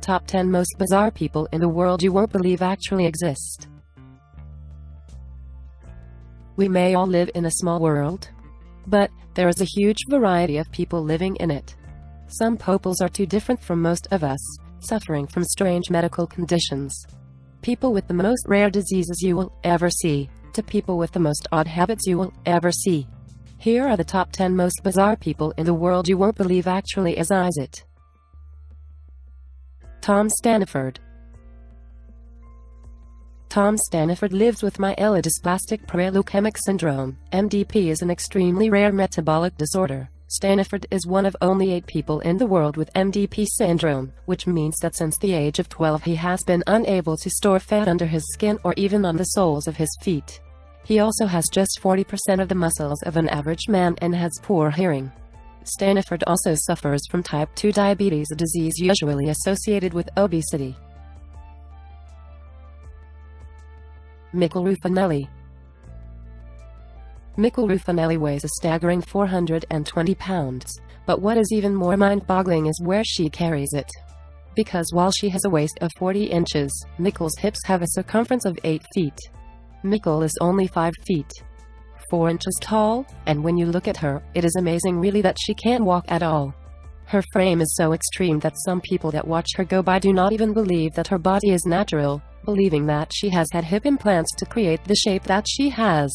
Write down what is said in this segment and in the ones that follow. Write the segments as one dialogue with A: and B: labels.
A: Top 10 most bizarre people in the world you won't believe actually exist. We may all live in a small world, but there is a huge variety of people living in it. Some poples are too different from most of us, suffering from strange medical conditions. People with the most rare diseases you will ever see, to people with the most odd habits you will ever see. Here are the top 10 most bizarre people in the world you won't believe actually exist. Tom Staniford. Tom Staniford lives with myelodysplastic paraleukemic syndrome. MDP is an extremely rare metabolic disorder. Staniford is one of only 8 people in the world with MDP syndrome, which means that since the age of 12 he has been unable to store fat under his skin or even on the soles of his feet. He also has just 40% of the muscles of an average man and has poor hearing. Staniford also suffers from type 2 diabetes, a disease usually associated with obesity. Mikkel Ruffinelli. Mikkel Ruffinelli weighs a staggering 420 pounds, but what is even more mind-boggling is where she carries it. Because while she has a waist of 40 inches, Mikkel's hips have a circumference of 8 feet. Mikkel is only 5 feet, 4 inches tall, and when you look at her, it is amazing really that she can't walk at all. Her frame is so extreme that some people that watch her go by do not even believe that her body is natural, believing that she has had hip implants to create the shape that she has.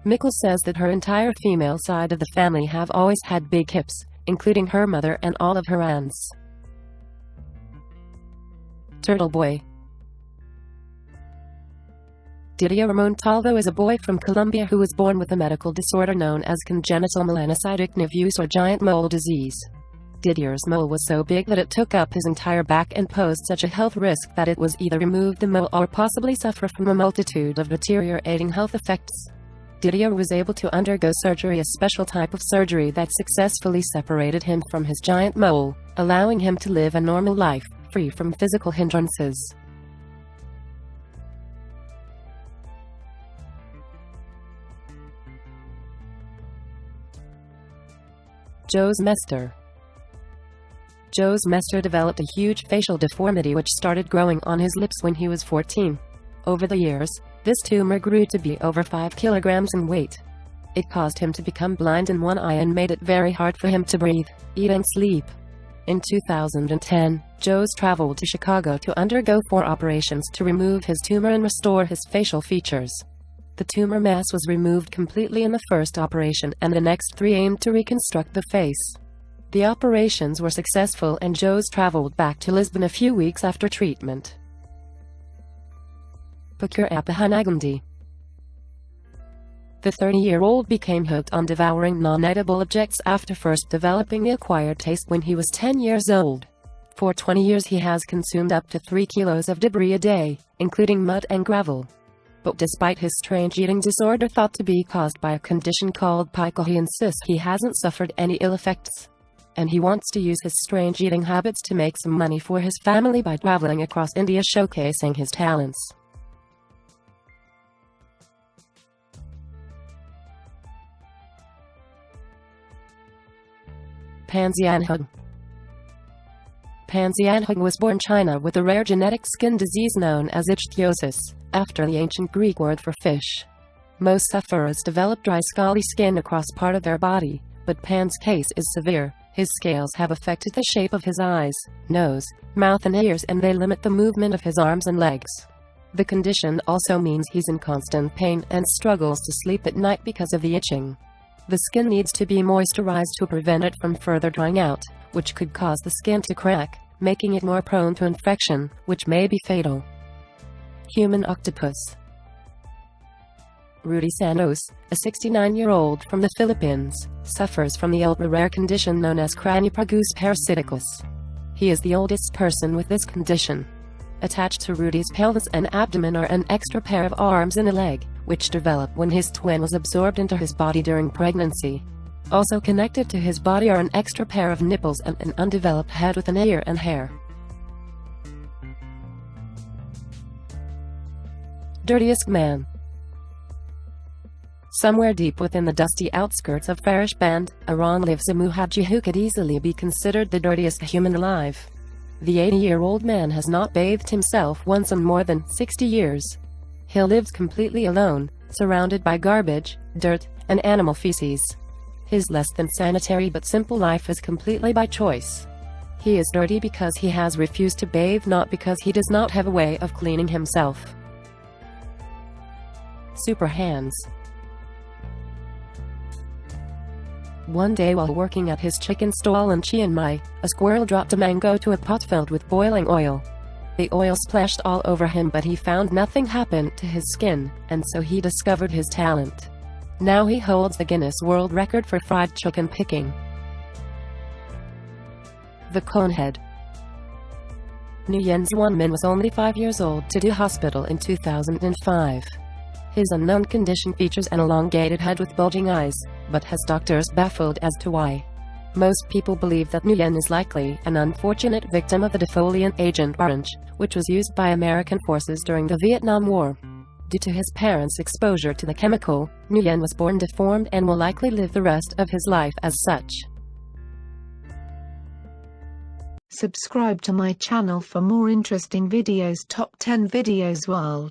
A: Mikkel says that her entire female side of the family have always had big hips, including her mother and all of her aunts. Turtle Boy. Didier Montalvo is a boy from Colombia who was born with a medical disorder known as congenital melanocytic nevus or giant mole disease. Didier's mole was so big that it took up his entire back and posed such a health risk that it was either remove the mole or possibly suffer from a multitude of deteriorating health effects. Didier was able to undergo surgery, a special type of surgery that successfully separated him from his giant mole, allowing him to live a normal life, free from physical hindrances. Joe's Mester. Joe's Mester developed a huge facial deformity which started growing on his lips when he was 14. Over the years, this tumor grew to be over 5 kilograms in weight. It caused him to become blind in one eye and made it very hard for him to breathe, eat and sleep. In 2010, Joe's traveled to Chicago to undergo 4 operations to remove his tumor and restore his facial features. The tumor mass was removed completely in the first operation, and the next 3 aimed to reconstruct the face. The operations were successful and Joe's traveled back to Lisbon a few weeks after treatment. Pakir Apahanagandi. The 30-year-old became hooked on devouring non-edible objects after first developing the acquired taste when he was 10 years old. For 20 years he has consumed up to 3 kilos of debris a day, including mud and gravel. But despite his strange eating disorder thought to be caused by a condition called pica, he insists he hasn't suffered any ill effects. And he wants to use his strange eating habits to make some money for his family by traveling across India showcasing his talents. Panzianhug. Panzianhug was born in China with a rare genetic skin disease known as ichthyosis, after the ancient Greek word for fish. Most sufferers develop dry scaly skin across part of their body, but Pan's case is severe. His scales have affected the shape of his eyes, nose, mouth and ears, and they limit the movement of his arms and legs. The condition also means he's in constant pain and struggles to sleep at night because of the itching. The skin needs to be moisturized to prevent it from further drying out, which could cause the skin to crack, making it more prone to infection, which may be fatal. Human octopus. Rudy Santos, a 69-year-old from the Philippines, suffers from the ultra-rare condition known as Craniopragus parasiticus. He is the oldest person with this condition. Attached to Rudy's pelvis and abdomen are an extra pair of arms and a leg, which developed when his twin was absorbed into his body during pregnancy. Also connected to his body are an extra pair of nipples and an undeveloped head with an ear and hair. Dirtiest Man. Somewhere deep within the dusty outskirts of Farish Band, Iran lives a muhajir who could easily be considered the dirtiest human alive. The 80-year-old man has not bathed himself once in more than 60 years. He lives completely alone, surrounded by garbage, dirt, and animal feces. His less than sanitary but simple life is completely by choice. He is dirty because he has refused to bathe, not because he does not have a way of cleaning himself. Super hands. One day while working at his chicken stall in Chiang Mai, a squirrel dropped a mango to a pot filled with boiling oil. The oil splashed all over him, but he found nothing happened to his skin, and so he discovered his talent. Now he holds the Guinness World Record for fried chicken picking. The Conehead. Nguyen Xuan Min was only 5 years old to the hospital in 2005. His unknown condition features an elongated head with bulging eyes, but has doctors baffled as to why. Most people believe that Nguyen is likely an unfortunate victim of the defoliant agent Orange, which was used by American forces during the Vietnam War. Due to his parents' exposure to the chemical, Nguyen was born deformed and will likely live the rest of his life as such.
B: Subscribe to my channel for more interesting videos. Top 10 videos world.